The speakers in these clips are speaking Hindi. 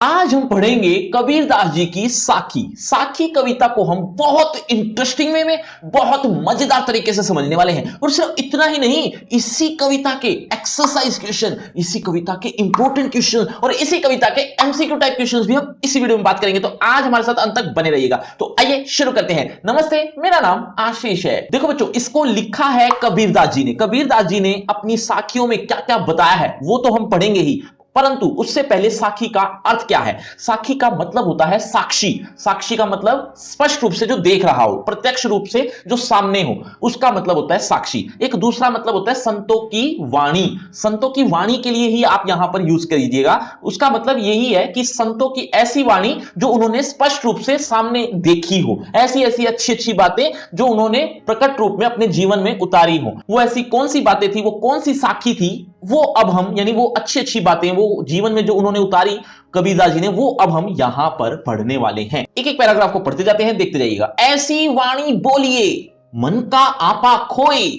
आज हम पढ़ेंगे कबीरदास जी की साखी। साखी कविता को हम बहुत इंटरेस्टिंग वे में बहुत मजेदार तरीके से समझने वाले हैं। और सिर्फ इतना ही नहीं, इसी कविता के एक्सरसाइज क्वेश्चन, इसी कविता के इंपॉर्टेंट क्वेश्चन और इसी कविता के एमसीक्यू टाइप क्वेश्चंस भी हम इसी वीडियो में बात करेंगे। तो आज हमारे साथ अंत तक बने रहिएगा। तो आइए शुरू करते हैं। नमस्ते, मेरा नाम आशीष है। देखो बच्चों, इसको लिखा है कबीरदास जी ने। कबीरदास जी ने अपनी साखियों में क्या क्या बताया है वो तो हम पढ़ेंगे ही, परंतु उससे पहले साखी का अर्थ क्या है। साखी का मतलब होता है साक्षी। साक्षी का मतलब स्पष्ट रूप से जो देख रहा हो, प्रत्यक्ष रूप से जो सामने हो, उसका मतलब होता है साक्षी। एक दूसरा मतलब होता है संतों की वाणी। संतों की वाणी के लिए ही आप यहां पर यूज करिएगा। उसका मतलब यही है कि संतों की ऐसी वाणी जो उन्होंने स्पष्ट रूप से सामने देखी हो, ऐसी ऐसी अच्छी अच्छी बातें जो उन्होंने प्रकट रूप में अपने जीवन में उतारी हो। वो ऐसी कौन सी बातें थी, वो कौन सी साखी थी, वो अब हम, यानी वो अच्छी अच्छी बातें वो जीवन में जो उन्होंने उतारी कबीरदास जी ने, वो अब हम यहां पर पढ़ने वाले हैं। एक एक पैराग्राफ को पढ़ते जाते हैं, देखते जाइएगा। ऐसी वाणी बोलिए मन का आपा खोए,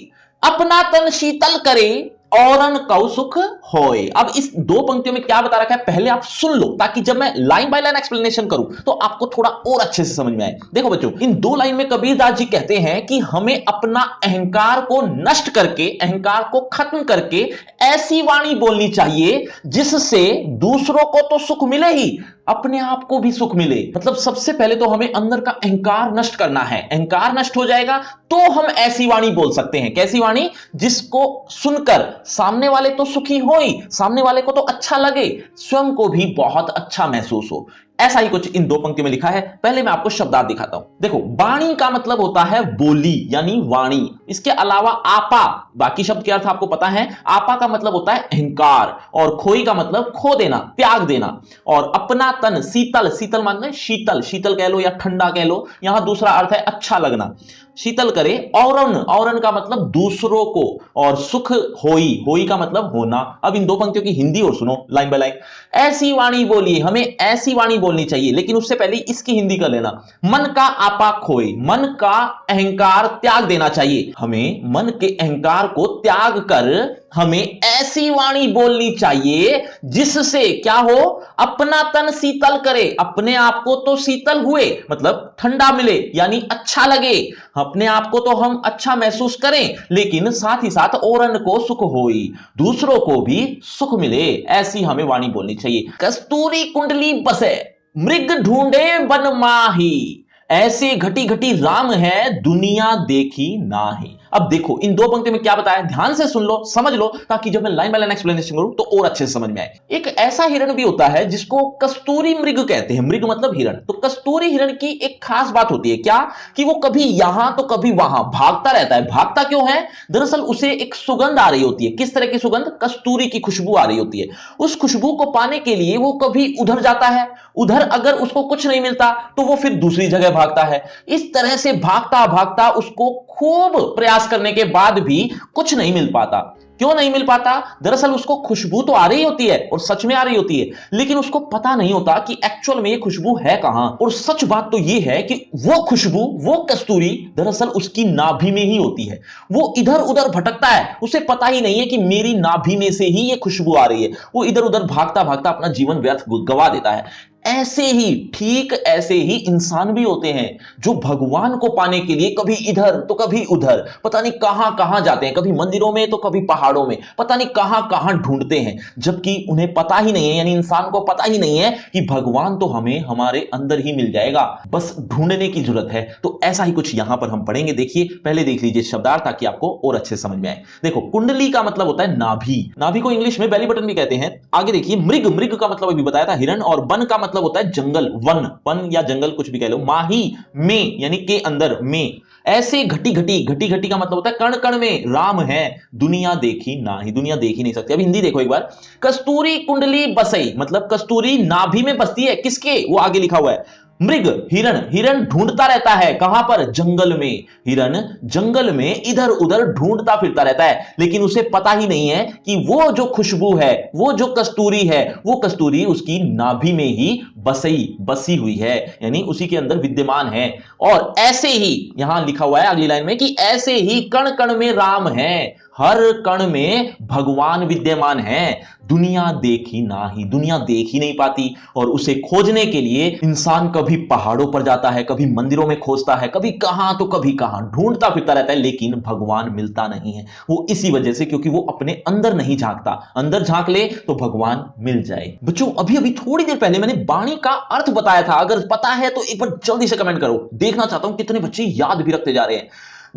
अपना तन शीतल करे औरन कौ सुख होए। अब इस दो पंक्तियों में क्या बता रखा है पहले आप सुन लो, ताकि जब मैं लाइन बाय लाइन एक्सप्लेनेशन करूं तो आपको थोड़ा और अच्छे से समझ में आए। देखो बच्चों, इन दो लाइन में कबीरदास जी कहते हैं कि हमें अपना अहंकार को नष्ट करके, अहंकार को खत्म करके ऐसी वाणी बोलनी चाहिए जिससे दूसरों को तो सुख मिले ही, अपने आप को भी सुख मिले। मतलब सबसे पहले तो हमें अंदर का अहंकार नष्ट करना है। अहंकार नष्ट हो जाएगा तो हम ऐसी वाणी बोल सकते हैं। कैसी वाणी? जिसको सुनकर सामने वाले तो सुखी हो ही, सामने वाले को तो अच्छा लगे, स्वयं को भी बहुत अच्छा महसूस हो। ऐसा ही कुछ इन दो पंक्तियों में लिखा है। पहले मैं आपको शब्दार्थ दिखाता हूं। देखो, वाणी का मतलब होता है बोली यानी वाणी। इसके अलावा आपा, बाकी शब्द के अर्थ आपको पता है। आपा का मतलब होता है अहंकार, और खोई का मतलब खो देना, त्याग देना। और अपना तन शीतल, शीतल माने शीतल, शीतल कह लो या ठंडा कह लो। यहां दूसरा अर्थ है अच्छा लगना, शीतल करे। औरन, औरन का मतलब दूसरों को, और सुख होई, होई का मतलब होना। अब इन दो पंक्तियों की हिंदी और सुनो लाइन बाय लाइन। ऐसी वाणी बोलिए, हमें ऐसी वाणी बोलनी चाहिए, लेकिन उससे पहले इसकी हिंदी कर लेना। मन का आपा खोए, मन का अहंकार त्याग देना चाहिए। हमें मन के अहंकार को त्याग कर हमें ऐसी वाणी बोलनी चाहिए जिससे क्या हो, अपना तन शीतल करे, अपने आप को तो शीतल हुए, मतलब ठंडा मिले, यानी अच्छा लगे। अपने आप को तो हम अच्छा महसूस करें, लेकिन साथ ही साथ औरन को सुख होई, दूसरों को भी सुख मिले। ऐसी हमें वाणी बोलनी चाहिए। कस्तूरी कुंडली बसे, मृग ढूंढे बन माही, ऐसे घटी घटी राम है दुनिया देखी नाही। अब देखो, इन दो पंक्ति में क्या बताया, ध्यान से सुन लो, समझ लो, ताकि जब मैं लाइन बाय लाइन एक्सप्लेनेशन करूं तो और अच्छे से समझ में आए। एक ऐसा हिरण भी होता है जिसको कस्तूरी मृग कहते हैं। मृग मतलब हिरण। तो कस्तूरी हिरण की एक खास बात होती है, क्या? कि वो कभी यहां तो कभी वहां भागता रहता है। भागता क्यों है? दरअसल उसे एक सुगंध आ रही होती है। किस तरह की सुगंध? कस्तूरी की खुशबू आ रही होती है। उस खुशबू को पाने के लिए वो कभी उधर जाता है, उधर अगर उसको कुछ नहीं मिलता तो वो फिर दूसरी जगह भागता है। इस तरह से भागता भागता उसको खूब प्रयास करने के बाद भी कुछ नहीं मिल पाता। क्यों नहीं मिल पाता? दरअसल उसको खुशबू तो आ रही होती है और सच में आ रही होती है, लेकिन उसको पता नहीं होता कि एक्चुअल में ये खुशबू है कहां। और सच बात तो ये है कि वो खुशबू, वो कस्तूरी दरअसल उसकी नाभि में ही होती है। वो इधर उधर भटकता है, उसे पता ही नहीं है कि मेरी नाभि में से ही ये खुशबू आ रही है। वो इधर उधर भागता भागता अपना जीवन व्यर्थ गवा देता है। ऐसे ही, ठीक ऐसे ही इंसान भी होते हैं जो भगवान को पाने के लिए कभी इधर तो कभी उधर, पता नहीं कहां कहां जाते हैं, कभी मंदिरों में तो कभी पहाड़ों में, पता नहीं कहां कहां ढूंढते हैं, जबकि उन्हें पता ही नहीं है, यानी इंसान को पता ही नहीं है कि भगवान तो हमें हमारे अंदर ही मिल जाएगा, बस ढूंढने की जरूरत है। तो ऐसा ही कुछ यहां पर हम पढ़ेंगे। देखिए, पहले देख लीजिए शब्दार्थ ताकि आपको और अच्छे समझ में आए। देखो, कुंडली का मतलब होता है नाभि। नाभि को इंग्लिश में बेली बटन भी कहते हैं। आगे देखिए, मृग, मृग का मतलब अभी बताया था हिरण, और वन का मतलब होता है जंगल, वन, वन या जंगल कुछ भी कह लो। माही, में यानी के अंदर में। ऐसे घटी घटी, घटी घटी का मतलब होता है कण कण में राम है दुनिया देखी नाही, दुनिया देख ही नहीं सकती। अब हिंदी देखो एक बार। कस्तूरी कुंडली बसई, मतलब कस्तूरी नाभि में बसती है, किसके? वो आगे लिखा हुआ है। मृग, हिरण, हिरण ढूंढता रहता है कहां पर? जंगल में। हिरण जंगल में इधर उधर ढूंढता फिरता रहता है, लेकिन उसे पता ही नहीं है कि वो जो खुशबू है, वो जो कस्तूरी है, वो कस्तूरी उसकी नाभि में ही बसी हुई है, यानी उसी के अंदर विद्यमान है। और ऐसे ही यहां लिखा हुआ है अगली लाइन में कि ऐसे ही कण कण में राम है, हर कण में भगवान विद्यमान है। दुनिया देखी नहीं पाती, और उसे खोजने के लिए इंसान कभी पहाड़ों पर जाता है, कभी मंदिरों में खोजता है, कभी कहां तो कभी कहां ढूंढता फिरता रहता है, लेकिन भगवान मिलता नहीं है। वो इसी वजह से, क्योंकि वो अपने अंदर नहीं झांकता। अंदर झांक ले तो भगवान मिल जाए। बच्चों, अभी अभी थोड़ी देर पहले मैंने वाणी का अर्थ बताया था। अगर पता है तो एक बार जल्दी से कमेंट करो, देखना चाहता हूं कितने बच्चे याद भी रखते जा रहे हैं।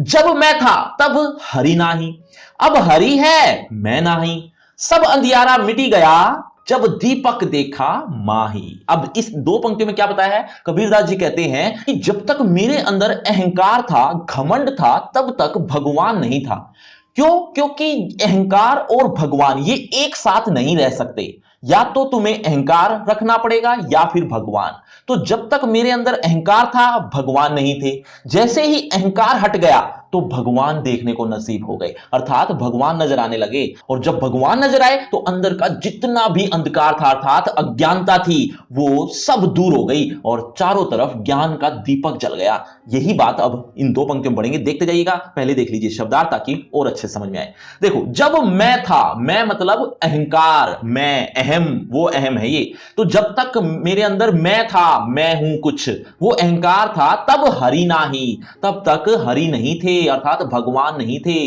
जब मैं था तब हरि नाही, अब हरि है मैं नाही, सब अंधियारा मिटी गया, जब दीपक देखा माही। अब इस दो पंक्तियों में क्या बताया है? कबीरदास जी कहते हैं कि जब तक मेरे अंदर अहंकार था, घमंड था, तब तक भगवान नहीं था। क्यों? क्योंकि अहंकार और भगवान ये एक साथ नहीं रह सकते। या तो तुम्हें अहंकार रखना पड़ेगा या फिर भगवान। तो जब तक मेरे अंदर अहंकार था, भगवान नहीं थे। जैसे ही अहंकार हट गया तो भगवान देखने को नसीब हो गए, अर्थात भगवान नजर आने लगे। और जब भगवान नजर आए तो अंदर का जितना भी अंधकार था, अर्थात अज्ञानता थी, वो सब दूर हो गई और चारों तरफ ज्ञान का दीपक जल गया। यही बात अब इन दो पंक्तियों में पढ़ेंगे, देखते जाइएगा। पहले देख लीजिए शब्दार्थ ताकि और अच्छे समझ में आए। देखो, जब मैं था, मैं मतलब अहंकार, मैं अहम, वो अहम है ये। तो जब तक मेरे अंदर मैं था, मैं हूं कुछ, वो अहंकार था, तब हरि नाही, तब तक हरि नहीं थे, अर्थात भगवान नहीं थे।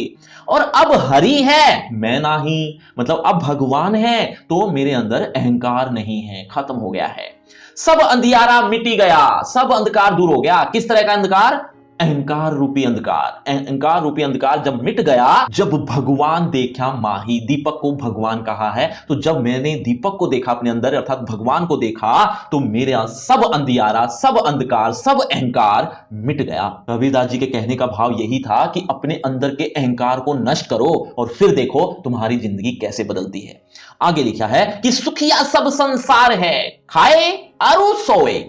और अब हरि है मैं नाही, मतलब अब भगवान है तो मेरे अंदर अहंकार नहीं है, खत्म हो गया है। सब अंधियारा मिटी गया, सब अंधकार दूर हो गया। किस तरह का अंधकार? अहंकार रूपी अंधकार। अहंकार रूपी अंधकार जब मिट गया, जब भगवान देखा माही, दीपक को भगवान कहा है। तो जब मैंने दीपक को देखा अपने अंदर, अर्थात भगवान को देखा, तो मेरा सब अंधियारा, सब अंधकार, सब अहंकार मिट गया। कबीरदास जी के कहने का भाव यही था कि अपने अंदर के अहंकार को नष्ट करो और फिर देखो तुम्हारी जिंदगी कैसे बदलती है। आगे लिखा है कि सुखिया सब संसार है, खाए अरु सोए,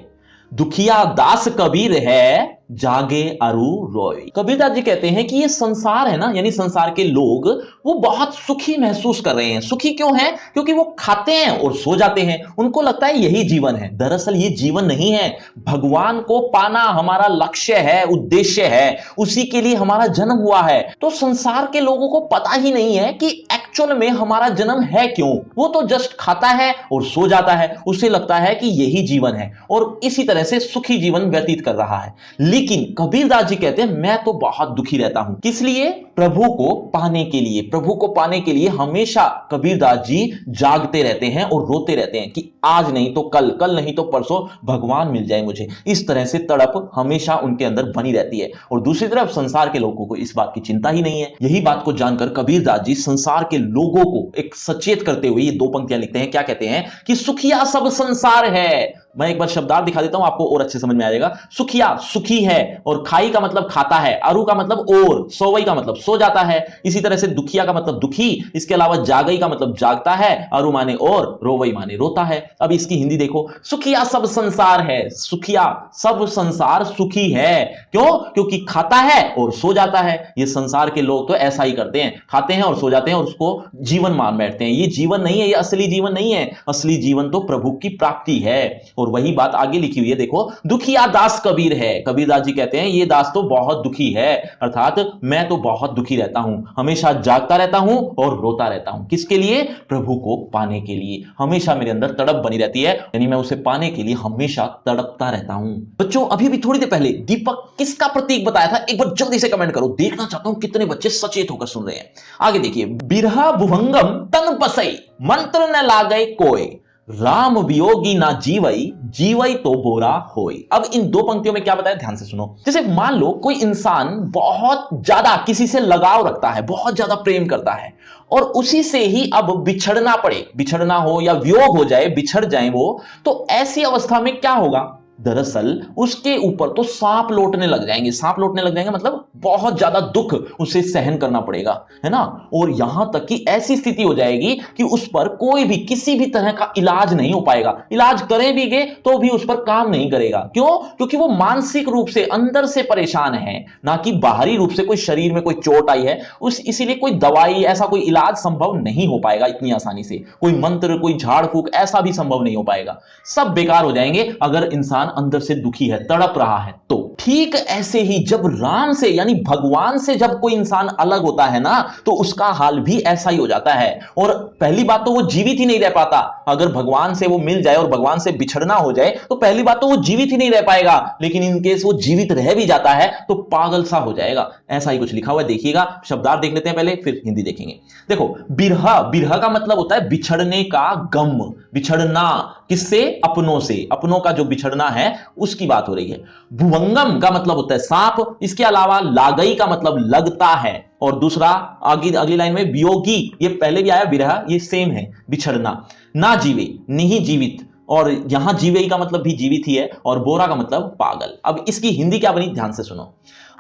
दुखिया दास कबीर है, जागे अरु रोए। कबीरदास जी कहते हैं कि ये संसार है ना, यानी संसार के लोग, वो बहुत सुखी महसूस कर रहे हैं। सुखी क्यों है? क्योंकि वो खाते हैं और सो जाते हैं, उनको लगता है यही जीवन है। दरअसल ये जीवन नहीं है। भगवान को पाना हमारा लक्ष्य है, उद्देश्य है, उसी के लिए हमारा जन्म हुआ है। तो संसार के लोगों को पता ही नहीं है कि एक्चुअल में हमारा जन्म है क्यों। वो तो जस्ट खाता है और सो जाता है, उसे लगता है कि यही जीवन है और इसी तरह से सुखी जीवन व्यतीत कर रहा है। लेकिन कबीरदास जी कहते हैं मैं तो बहुत दुखी रहता हूं। किस लिए? प्रभु को पाने के लिए। प्रभु को पाने के लिए हमेशा कबीरदास जी जागते रहते हैं और रोते रहते हैं कि आज नहीं तो कल, कल नहीं तो परसों भगवान मिल जाए मुझे। इस तरह से तड़प हमेशा उनके अंदर बनी रहती है। और दूसरी तरफ संसार के लोगों को इस बात की चिंता ही नहीं है। यही बात को जानकर कबीरदास जी संसार के लोगों को एक सचेत करते हुए ये दो पंक्तियां लिखते हैं। क्या कहते हैं? कि सुखिया सब संसार है। मैं एक बार शब्दार्थ दिखा देता हूं, आपको और अच्छे समझ में आएगा। सुखिया सुखी है, और खाई का मतलब खाता है, अरु का मतलब और, सोवई का मतलब सो जाता है। इसी तरह से दुखिया का मतलब दुखी, इसके अलावा जागई का मतलब जागता है, अरु माने और, रोवई माने रोता है। अब इसकी हिंदी देखो, सुखिया सब संसार है। सुखिया सब संसार सुखी है। क्यों? क्योंकि खाता है और सो जाता है। ये संसार के लोग तो ऐसा ही करते हैं, खाते हैं और सो जाते हैं और उसको जीवन मान बैठते हैं। ये जीवन नहीं है, ये असली जीवन नहीं है। असली जीवन तो प्रभु की प्राप्ति है। और वही बात आगे लिखी हुई है, देखो, दुखिया दास कबीर है। कबीरदास जी कहते हैं ये दास तो बहुत दुखी है, अर्थात मैं तो बहुत दुखी रहता हूं, हमेशा जागता रहता हूं और रोता रहता हूं। किसके लिए? प्रभु को पाने के लिए। हमेशा मेरे अंदर तड़प बनी रहती है, यानी मैं उसे पाने के लिए हमेशा तड़पता रहता हूं। बच्चों, अभी भी थोड़ी देर पहले दीपक किसका प्रतीक बताया था? एक बार जल्दी से कमेंट करो, देखना चाहता हूं कितने बच्चे सचेत होकर सुन रहे हैं। आगे देखिए, बिरहा भुभंगम तन पसई, मंत्र न लागय कोय, राम वियोगी ना जीवई, जीवई तो बोरा होई। अब इन दो पंक्तियों में क्या बताया, ध्यान से सुनो। जैसे मान लो कोई इंसान बहुत ज्यादा किसी से लगाव रखता है, बहुत ज्यादा प्रेम करता है, और उसी से ही अब बिछड़ना पड़े, बिछड़ना हो या वियोग हो जाए, बिछड़ जाए वो, तो ऐसी अवस्था में क्या होगा? दरअसल उसके ऊपर तो सांप लौटने लग जाएंगे। सांप लौटने लग जाएंगे मतलब बहुत ज्यादा दुख उसे सहन करना पड़ेगा, है ना। और यहां तक कि ऐसी स्थिति हो जाएगी कि उस पर कोई भी किसी भी तरह का इलाज नहीं हो पाएगा। इलाज करें भी गए तो भी उस पर काम नहीं करेगा। क्यों? क्योंकि वो मानसिक रूप से अंदर से परेशान है, ना कि बाहरी रूप से कोई शरीर में कोई चोट आई है उस, इसीलिए कोई दवाई, ऐसा कोई इलाज संभव नहीं हो पाएगा इतनी आसानी से। कोई मंत्र, कोई झाड़ फूक, ऐसा भी संभव नहीं हो पाएगा। सब बेकार हो जाएंगे अगर इंसान अंदर से दुखी है, तड़प रहा है। तो ठीक ऐसे ही जब राम से यानी भगवान से जब कोई इंसान अलग होता है ना, तो उसका हाल भी ऐसा ही हो जाता है। और पहली बात तो वो जीवित ही नहीं रह पाता। अगर भगवान से वो मिल जाए और भगवान से बिछड़ना हो जाए तो पहली बात तो वो जीवित ही नहीं रह पाएगा, लेकिन इन केस वो जीवित रह भी जाता है तो पागल सा हो जाएगा। ऐसा ही कुछ लिखा हुआ है, देखिएगा। शब्दार्थ देख लेते हैं पहले, फिर हिंदी देखेंगे। देखो, बिरहा, बिरहा का मतलब होता है बिछड़ने का गम, बिछड़ना। किससे? अपनों से। अपनों का जो बिछड़ना है उसकी बात हो रही है। भुवंगम का मतलब होता है सांप। इसके अलावा लागई का मतलब लगता है। और दूसरा अगली लाइन में वियोगी, ये पहले भी आया बिरहा, ये सेम है, बिछड़ना। ना जीवे, नहीं जीवित, और यहां जीवे का मतलब भी जीवित ही है। और बोरा का मतलब पागल। अब इसकी हिंदी क्या बनी, ध्यान से सुनो।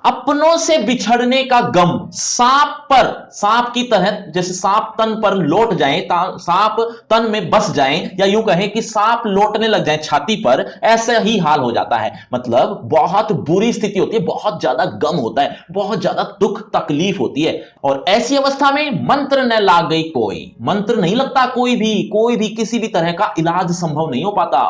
अपनों से बिछड़ने का गम सांप पर, सांप की तरह, जैसे सांप तन पर लौट जाए, सांप तन में बस जाए, या यूं कहें कि सांप लौटने लग जाए छाती पर, ऐसा ही हाल हो जाता है। मतलब बहुत बुरी स्थिति होती है, बहुत ज्यादा गम होता है, बहुत ज्यादा दुख तकलीफ होती है। और ऐसी अवस्था में मंत्र न लाग गई कोई, मंत्र नहीं लगता कोई भी किसी भी तरह का इलाज संभव नहीं हो पाता।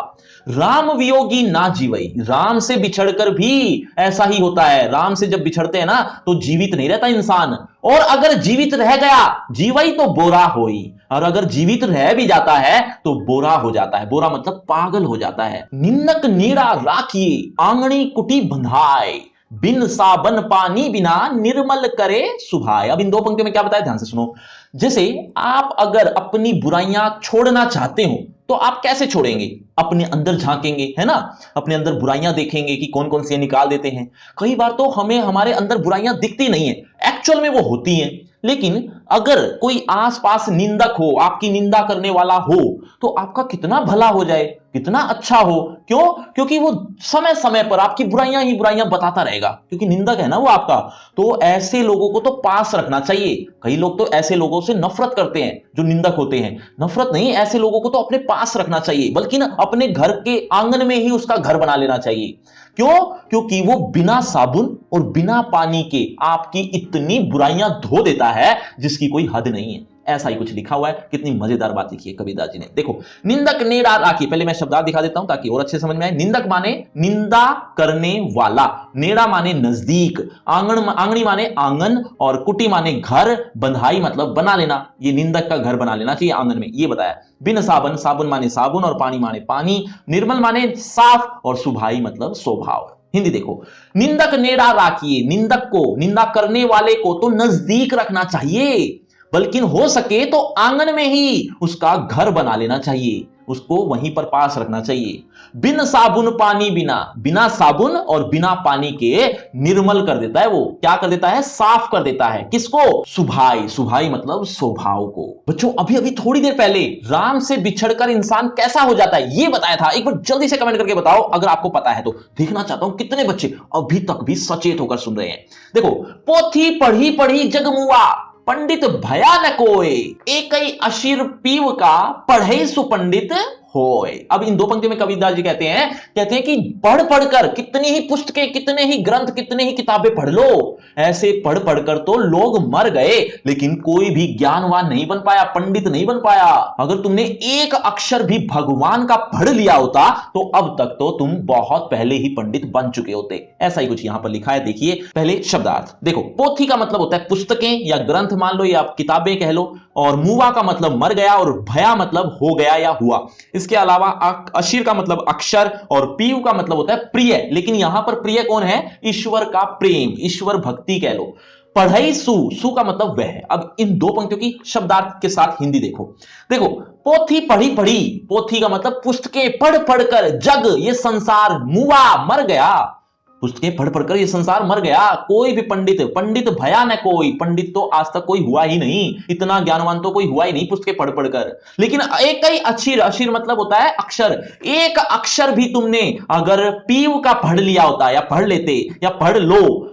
राम वियोगी ना जीवई, राम से बिछड़कर भी ऐसा ही होता है। राम से जब बिछड़ते हैं ना तो जीवित नहीं रहता इंसान। और अगर जीवित रह गया, जीवई तो बोरा होई, और अगर जीवित रह भी जाता है तो बोरा हो जाता है। बोरा मतलब पागल हो जाता है। निन्नक नीड़ा राखिए, आंगणी कुटी बंधाए, बिन साबन पानी बिना निर्मल करे सुभाए। अब इन दो पंक्तियों में क्या बताया, ध्यान से सुनो। जैसे आप अगर अपनी बुराइयां छोड़ना चाहते हो तो आप कैसे छोड़ेंगे? अपने अंदर झांकेंगे, है ना, अपने अंदर बुराइयां देखेंगे कि कौन कौन सी निकाल देते हैं। कई बार तो हमें हमारे अंदर बुराइयां दिखती नहीं है, एक्चुअल में वो होती हैं। लेकिन अगर कोई आसपास निंदक हो, आपकी निंदा करने वाला हो, तो आपका कितना भला हो जाए, कितना अच्छा हो। क्यों? क्योंकि वो समय समय पर आपकी बुराइयां ही बुराइयां बताता रहेगा, क्योंकि निंदक है ना वो आपका। तो ऐसे लोगों को तो पास रखना चाहिए। कई लोग तो ऐसे लोगों से नफरत करते हैं जो निंदक होते हैं। नफरत नहीं, ऐसे लोगों को तो अपने पास रखना चाहिए, बल्कि ना अपने घर के आंगन में ही उसका घर बना लेना चाहिए। क्यों? क्योंकि वो बिना साबुन और बिना पानी के आपकी इतनी बुराइयां धो देता है जिसकी कोई हद नहीं है। ऐसा ही कुछ लिखा हुआ है। कितनी मजेदार बात लिखी है कबीरदास जी ने। देखो, निंदक नेड़ा राखी, पहले मैं शब्दार्थ दिखा देता हूं ताकि और अच्छे समझ में आए। निंदक माने निंदा करने वाला, नेड़ा माने नजदीक, आंगणी माने आंगन, और कुटी माने घर, बंधाई मतलब बना लेना। ये निंदक का घर बना लेना चाहिए आंगन में, ये बताया। बिन साबन, साबुन माने साबुन और पानी माने पानी, निर्मल माने साफ, और सुभाई मतलब स्वभाव। हिंदी देखो, निंदक नेड़ा राखिए, निंदक को, निंदा करने वाले को तो नजदीक रखना चाहिए, बल्कि हो सके तो आंगन में ही उसका घर बना लेना चाहिए, उसको वहीं पर पास रखना चाहिए। बिन साबुन पानी बिना, बिना साबुन और बिना पानी के निर्मल कर देता है वो, क्या कर देता है? साफ कर देता है। किसको? सुभाई, सुभाई मतलब स्वभाव को। बच्चों, अभी अभी थोड़ी देर पहले राम से बिछड़कर इंसान कैसा हो जाता है ये बताया था। एक बार जल्दी से कमेंट करके बताओ अगर आपको पता है तो। देखना चाहता हूं कितने बच्चे अभी तक भी सचेत होकर सुन रहे हैं। देखो, पोथी पढ़ी पढ़ी जगमुआ, पंडित भया न कोय, एकई अशीर पीव का, पढ़े सुपंडित होय। अब इन दो पंक्तियों में कबीरदास जी कहते हैं कि पढ़ पढ़कर, कितनी ही पुस्तकें, कितने ही ग्रंथ, कितने ही किताबें पढ़ लो, ऐसे पढ़ पढ़कर तो लोग मर गए, लेकिन कोई भी ज्ञानवान नहीं बन पाया, पंडित नहीं बन पाया। अगर तुमने एक अक्षर भी भगवान का पढ़ लिया होता तो अब तक तो तुम बहुत पहले ही पंडित बन चुके होते। ऐसा ही कुछ यहां पर लिखा है, देखिए पहले शब्दार्थ। देखो, पोथी का मतलब होता है पुस्तकें या ग्रंथ मान लो, या आप किताबें कह लो, और मुवा का मतलब मर गया, और भया मतलब हो गया या हुआ। इसके अलावा अशीर का मतलब अक्षर, और पीव का मतलब होता है प्रिय। लेकिन यहां पर प्रिय कौन है? ईश्वर का प्रेम, ईश्वर भक्ति कह लो। पढ़ई सु, सु का मतलब वह। अब इन दो पंक्तियों की शब्दार्थ के साथ हिंदी देखो। देखो, पोथी पढ़ी पढ़ी, पोथी का मतलब पुस्तकें पढ़ पढ़कर, जग ये संसार, मुआ मर गया, पुस्तकें पढ़ पढ़कर ये संसार मर गया। कोई भी पंडित भया न कोई, पंडित तो आज तक कोई हुआ ही नहीं, इतना ज्ञानवान तो कोई हुआ ही नहीं पुस्तकें पढ़ पढ़कर। लेकिन एक ही अक्षर, अक्षर मतलब होता है अक्षर, एक अक्षर भी तुमने अगर पीव का पढ़ लिया होता, या पढ़ लेते, या पढ़ लो,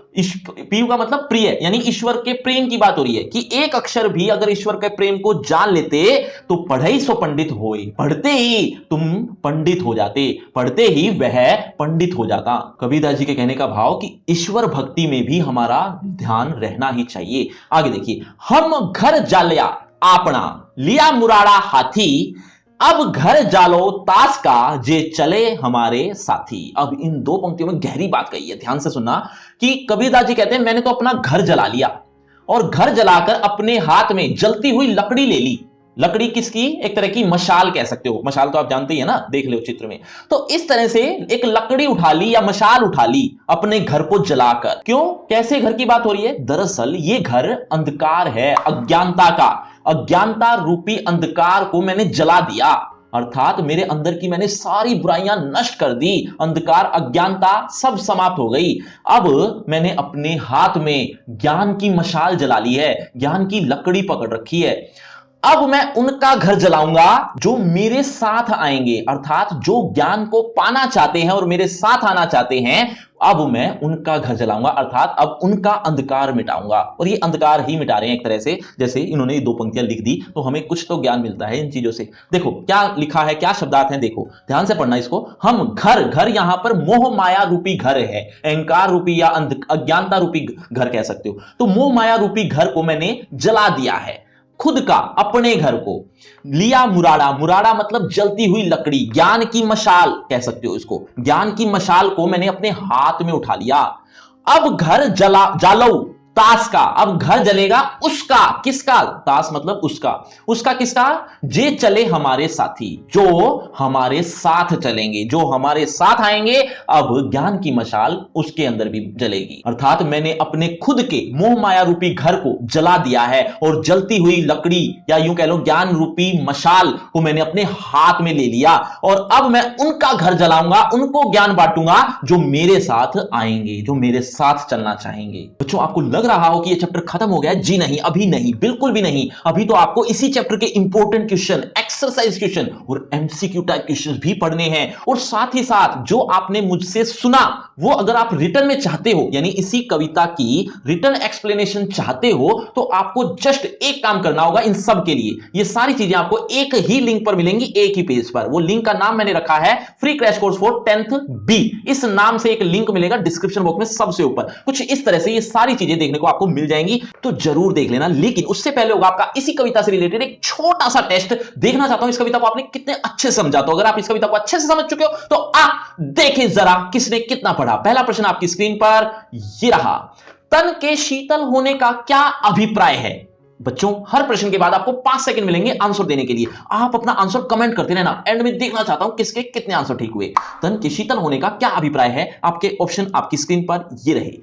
पीव का मतलब प्रिय, यानी ईश्वर के प्रेम की बात हो रही है, कि एक अक्षर भी अगर ईश्वर के प्रेम को जान लेते तो पढ़ई सो पंडित होए, पढ़ते ही तुम पंडित हो जाते, पढ़ते ही वह पंडित हो जाता। कबीरदास जी के कहने का भाव कि ईश्वर भक्ति में भी हमारा ध्यान रहना ही चाहिए। आगे देखिए, हम घर जालिया आपना, लिया मुराड़ा हाथी, अब घर जालो ताश का जे चले हमारे साथी। अब इन दो पंक्तियों में गहरी बात कही है, ध्यान से सुनना कि कबीरदास जी कहते हैं मैंने तो अपना घर जला लिया और घर जलाकर अपने हाथ में जलती हुई लकड़ी ले ली। लकड़ी किसकी? एक तरह की मशाल कह सकते हो, मशाल तो आप जानते ही है ना, देख लो चित्र में। तो इस तरह से एक लकड़ी उठा ली या मशाल उठा ली अपने घर को जलाकर। क्यों, कैसे घर की बात हो रही है? दरअसल ये घर अंधकार है, अज्ञानता का। अज्ञानता रूपी अंधकार को मैंने जला दिया, अर्थात मेरे अंदर की मैंने सारी बुराइयां नष्ट कर दी, अंधकार अज्ञानता सब समाप्त हो गई। अब मैंने अपने हाथ में ज्ञान की मशाल जला ली है, ज्ञान की लकड़ी पकड़ रखी है। अब मैं उनका घर जलाऊंगा जो मेरे साथ आएंगे, अर्थात जो ज्ञान को पाना चाहते हैं और मेरे साथ आना चाहते हैं। अब मैं उनका घर जलाऊंगा, अर्थात अब उनका अंधकार मिटाऊंगा। और ये अंधकार ही मिटा रहे हैं एक तरह से, जैसे इन्होंने ये दो पंक्तियां लिख दी तो हमें कुछ तो ज्ञान मिलता है इन चीजों से। देखो क्या लिखा है, क्या शब्दार्थ है, देखो ध्यान से पढ़ना इसको। हम घर, घर यहां पर मोह माया रूपी घर है, अहंकार रूपी या अज्ञानता रूपी घर कह सकते हो। तो मोह माया रूपी घर को मैंने जला दिया है, खुद का, अपने घर को लिया मुराड़ा। मुराड़ा मतलब जलती हुई लकड़ी, ज्ञान की मशाल कह सकते हो इसको। ज्ञान की मशाल को मैंने अपने हाथ में उठा लिया। अब घर जला जालो ताश का, अब घर जलेगा उसका। किसका? ताश मतलब उसका। उसका किसका? जे चले हमारे साथी, जो हमारे साथ चलेंगे, जो हमारे साथ आएंगे। अब ज्ञान की मशाल उसके अंदर भी जलेगी, अर्थात मैंने अपने खुद के मोह माया रूपी घर को जला दिया है और जलती हुई लकड़ी या यूं कह लो ज्ञान रूपी मशाल को मैंने अपने हाथ में ले लिया। और अब मैं उनका घर जलाऊंगा, उनको ज्ञान बांटूंगा जो मेरे साथ आएंगे, जो मेरे साथ चलना चाहेंगे। बच्चों आपको लग रहा हो कि यह चैप्टर खत्म हो गया है? जी नहीं, अभी नहीं, बिल्कुल भी नहीं। अभी तो आपको इसी चैप्टर के इंपॉर्टेंट क्वेश्चन, एक्सरसाइज क्वेश्चन और एमसीक्यू टाइप क्वेश्चन भी पढ़ने हैं। और साथ ही साथ जो आपने मुझसे सुना वो अगर आप रिटर्न में चाहते हो, यानी इसी कविता की रिटर्न एक्सप्लेनेशन चाहते हो, तो आपको जस्ट एक काम करना होगा इन सब के लिए। ये सारी चीजें आपको एक ही लिंक पर मिलेंगी, एक ही पेज पर। वो लिंक का नाम मैंने रखा है free crash course for 10th B. इस नाम से एक लिंक मिलेगा डिस्क्रिप्शन बॉक्स में सबसे ऊपर। कुछ इस तरह से ये सारी चीजें देखने को आपको मिल जाएंगी, तो जरूर देख लेना। लेकिन उससे पहले होगा आपका इसी कविता से रिलेटेड एक छोटा सा टेस्ट। देखना चाहता हूं इस कविता को आपने कितने अच्छे से समझा। तो अगर आप इस कविता को अच्छे से समझ चुके हो तो देखें जरा किसने कितना पढ़ा। पहला प्रश्न आपकी स्क्रीन पर ये रहा, तन के शीतल होने का क्या अभिप्राय है? बच्चों हर प्रश्न के बाद आपको 5 सेकंड मिलेंगे आंसर देने के लिए। आप अपना आंसर कमेंट करते रहना, एंड में देखना चाहता हूं किसके कितने आंसर ठीक हुए। तन के शीतल होने का क्या अभिप्राय है? आपके ऑप्शन आपकी स्क्रीन पर ये रहे।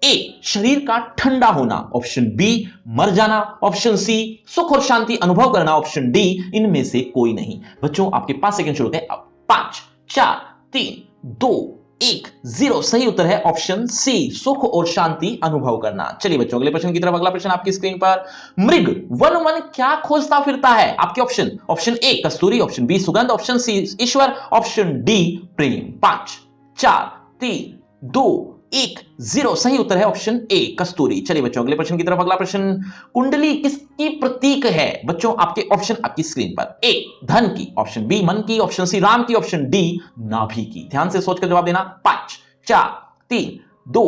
ए शरीर का ठंडा होना, ऑप्शन बी मर जाना, ऑप्शन सी सुख और शांति अनुभव करना, ऑप्शन डी इनमें से कोई नहीं। बच्चों आपके 5 सेकंड शुरू होते हैं अब। 5 4 3 2 1 0। सही उत्तर है ऑप्शन सी, सुख और शांति अनुभव करना। चलिए बच्चों अगले प्रश्न की तरफ। अगला प्रश्न आपकी स्क्रीन पर, मृग वन वन क्या खोजता फिरता है? आपके ऑप्शन, ऑप्शन ए कस्तूरी, ऑप्शन बी सुगंध, ऑप्शन सी ईश्वर, ऑप्शन डी प्रेम। 5 4 3 2 1 0। सही उत्तर है ऑप्शन ए कस्तूरी। चलिए बच्चों अगले प्रश्न की तरफ। अगला प्रश्न, कुंडली किसकी प्रतीक है? बच्चों आपके ऑप्शन आपकी स्क्रीन पर, ए धन की, ऑप्शन बी मन की, ऑप्शन सी राम की, ऑप्शन डी नाभि की। ध्यान से सोचकर जवाब देना। 5 4 3 2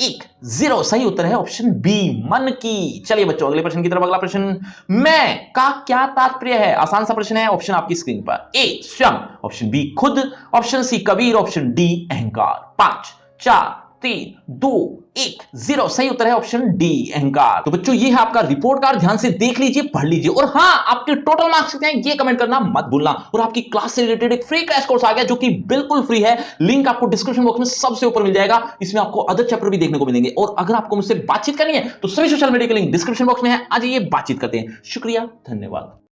1 0। सही उत्तर है ऑप्शन बी मन की। चलिए बच्चों अगले प्रश्न की तरफ। अगला प्रश्न, मैं का क्या तात्पर्य है? आसान सा प्रश्न है, ऑप्शन आपकी स्क्रीन पर, ए स्वयं, ऑप्शन बी खुद, option C Kabir, option D अहंकार। 5 4 3 2 1 0। सही उत्तर है ऑप्शन डी अहंकार। तो बच्चों ये है आपका रिपोर्ट कार्ड, ध्यान से देख लीजिए, पढ़ लीजिए। और हां आपके टोटल मार्क्स कितने हैं ये कमेंट करना मत भूलना। और आपकी क्लास से रिलेटेड एक फ्री क्रैश कोर्स आ गया जो कि बिल्कुल फ्री है, लिंक आपको डिस्क्रिप्शन बॉक्स में सबसे ऊपर मिल जाएगा। इसमें आपको अदर चैप्टर भी देखने को मिलेंगे। और अगर आपको मुझसे बातचीत करनी है तो सभी सोशल मीडिया के लिंक डिस्क्रिप्शन बॉक्स में है, आ जाइए बातचीत करते हैं। शुक्रिया, धन्यवाद।